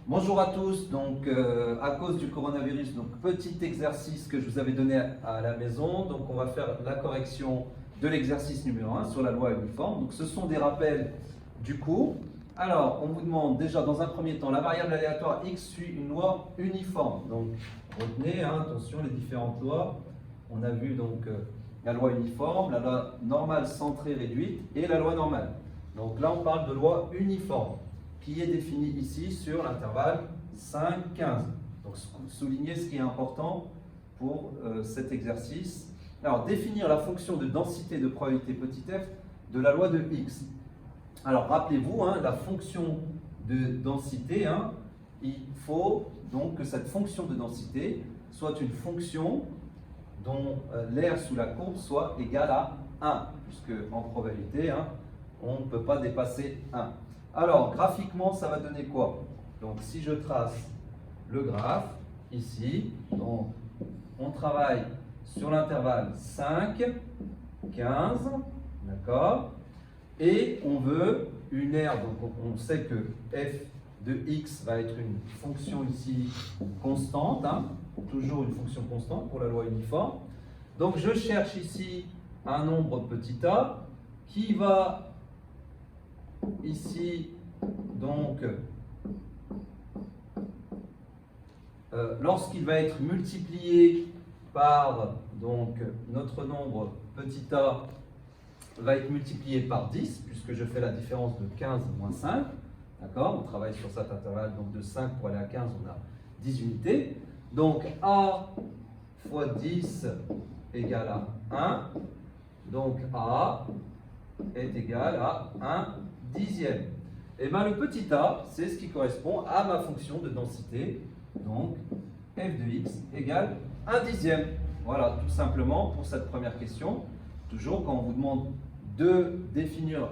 Bonjour à tous, donc à cause du coronavirus, donc petit exercice que je vous avais donné à la maison, donc on va faire la correction de l'exercice numéro 1 sur la loi uniforme. Donc ce sont des rappels du cours. Alors on vous demande déjà dans un premier temps, la variable aléatoire x suit une loi uniforme. Donc retenez, attention, les différentes lois. On a vu donc la loi uniforme, la loi normale centrée réduite et la loi normale. Donc là on parle de loi uniforme, qui est défini ici sur l'intervalle 5-15. Donc soulignez ce qui est important pour cet exercice. Alors définir la fonction de densité de probabilité petit f de la loi de x. Alors rappelez-vous, la fonction de densité, il faut donc que cette fonction de densité soit une fonction dont l'aire sous la courbe soit égale à 1, puisque en probabilité, on ne peut pas dépasser 1. Alors, graphiquement, ça va donner quoi? Donc, si je trace le graphe, ici, donc, on travaille sur l'intervalle 5, 15, d'accord? Et on veut une aire, donc on sait que f de x va être une fonction ici constante, toujours une fonction constante pour la loi uniforme. Donc, je cherche ici un nombre petit a qui va ici, donc, lorsqu'il va être multiplié par donc, notre nombre petit a, va être multiplié par 10, puisque je fais la différence de 15 moins 5. D'accord? On travaille sur cet intervalle, donc de 5 pour aller à 15, on a 10 unités. Donc a fois 10 égale à 1. Donc a est égal à 1 dixième. Et bien le petit a, c'est ce qui correspond à ma fonction de densité. Donc f de x égale 1 dixième. Voilà, tout simplement pour cette première question. Toujours quand on vous demande de définir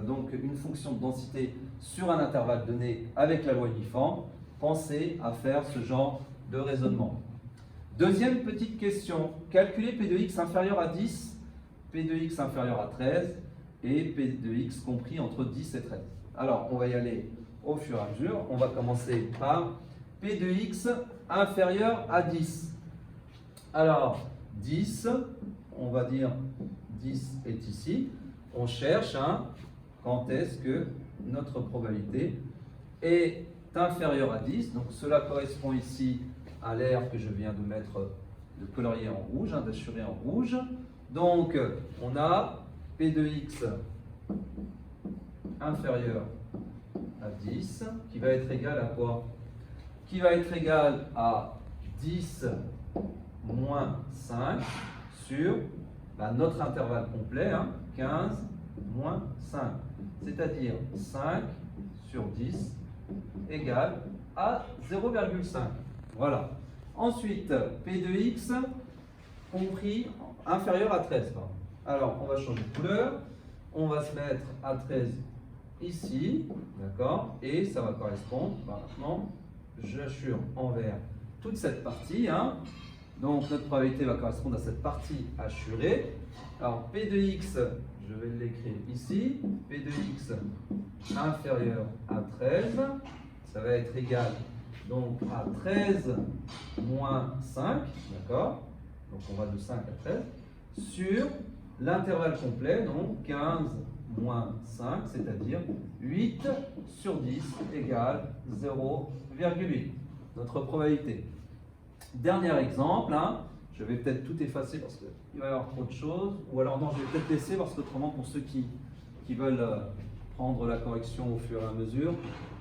donc une fonction de densité sur un intervalle donné avec la loi uniforme, pensez à faire ce genre de raisonnement. Deuxième petite question, calculer p de x inférieur à 10, p de x inférieur à 13 et p de x compris entre 10 et 13. Alors, on va y aller au fur et à mesure. On va commencer par p de x inférieur à 10. Alors, 10, on va dire 10 est ici. On cherche quand est-ce que notre probabilité est inférieure à 10. Donc, cela correspond ici à l'aire que je viens de mettre, de colorier en rouge, d'assurer en rouge. Donc, on a p de x inférieur à 10, qui va être égal à quoi? Qui va être égal à 10 moins 5 sur notre intervalle complet, 15 moins 5. C'est-à-dire 5 sur 10 égale à 0,5. Voilà. Ensuite, p de x compris inférieur à 13. Pardon. Alors, on va changer de couleur. On va se mettre à 13 ici, d'accord? Et ça va correspondre, maintenant, j'assure en vert toute cette partie. Donc, notre probabilité va correspondre à cette partie assurée. Alors, p de x, je vais l'écrire ici. P de x inférieur à 13, ça va être égal donc à 13 moins 5, d'accord? Donc, on va de 5 à 13, sur l'intervalle complet, donc 15 moins 5, c'est-à-dire 8 sur 10 égale 0,8. Notre probabilité. Dernier exemple, je vais peut-être tout effacer parce qu'il va y avoir trop de choses, ou alors non, je vais peut-être laisser parce qu'autrement, pour ceux qui veulent prendre la correction au fur et à mesure,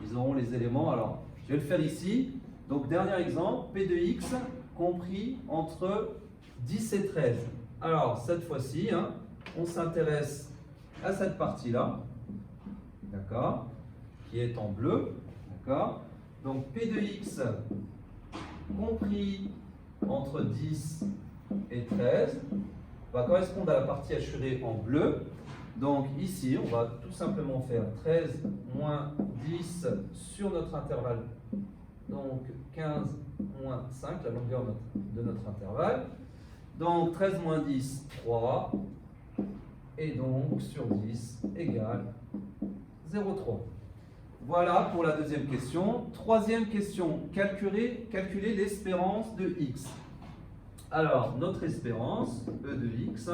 ils auront les éléments. Alors, je vais le faire ici. Donc, dernier exemple, p de x compris entre 10 et 13. Alors, cette fois-ci, on s'intéresse à cette partie-là, d'accord, qui est en bleu, d'accord. Donc, p de x compris entre 10 et 13 va correspondre à la partie assurée en bleu. Donc, ici, on va tout simplement faire 13 moins 10 sur notre intervalle, donc 15 moins 5, la longueur de notre intervalle. Donc 13 moins 10, 3. Et donc sur 10 égale 0,3. Voilà pour la deuxième question. Troisième question, calculer l'espérance de x. Alors, notre espérance, E de x,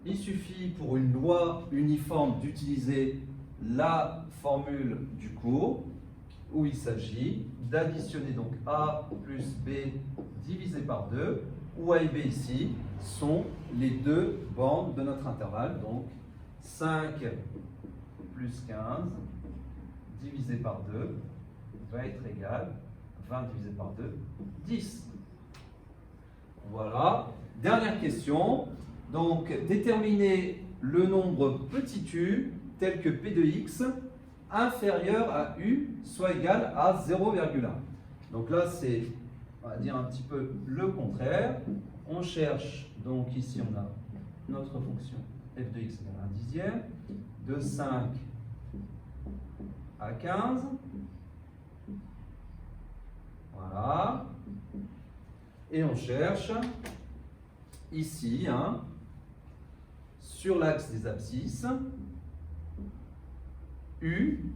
il suffit pour une loi uniforme d'utiliser la formule du cours, où il s'agit d'additionner donc A plus B divisé par 2, où A et B ici sont les deux bandes de notre intervalle, donc 5 plus 15 divisé par 2 va être égal à 20 divisé par 2, 10. Voilà. Dernière question. Donc, déterminer le nombre petit u tel que P de x inférieur à u soit égal à 0,1. Donc là, c'est, on va dire un petit peu le contraire. On cherche, donc ici on a notre fonction f de x égale 1 dixième, de 5 à 15. Voilà. Et on cherche ici, sur l'axe des abscisses, U,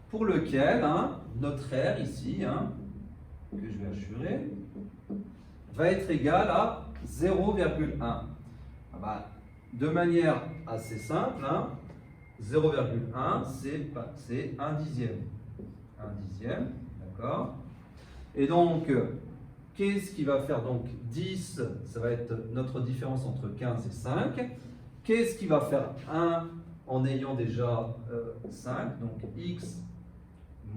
pour lequel notre R ici, que je vais assurer, va être égal à 0,1. De manière assez simple, 0,1 c'est 1 dixième. 1 dixième, d'accord? Et donc, qu'est-ce qui va faire donc 10? Ça va être notre différence entre 15 et 5. Qu'est-ce qui va faire 1 en ayant déjà 5? Donc x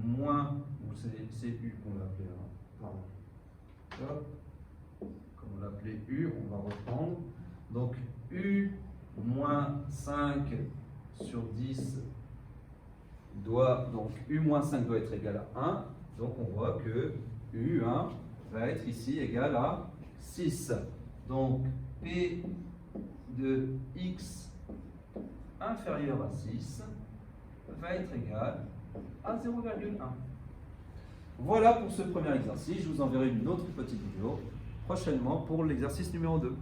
moins, ou c'est u qu'on va appeler, pardon. Hop. Comme on l'appelait u, on va reprendre. Donc u moins 5 sur 10 donc u moins 5 doit être égal à 1. Donc on voit que u va être ici égal à 6. Donc P de x inférieur à 6 va être égal à 0,1. Voilà pour ce premier exercice. Je vous enverrai une autre petite vidéo prochainement pour l'exercice numéro 2.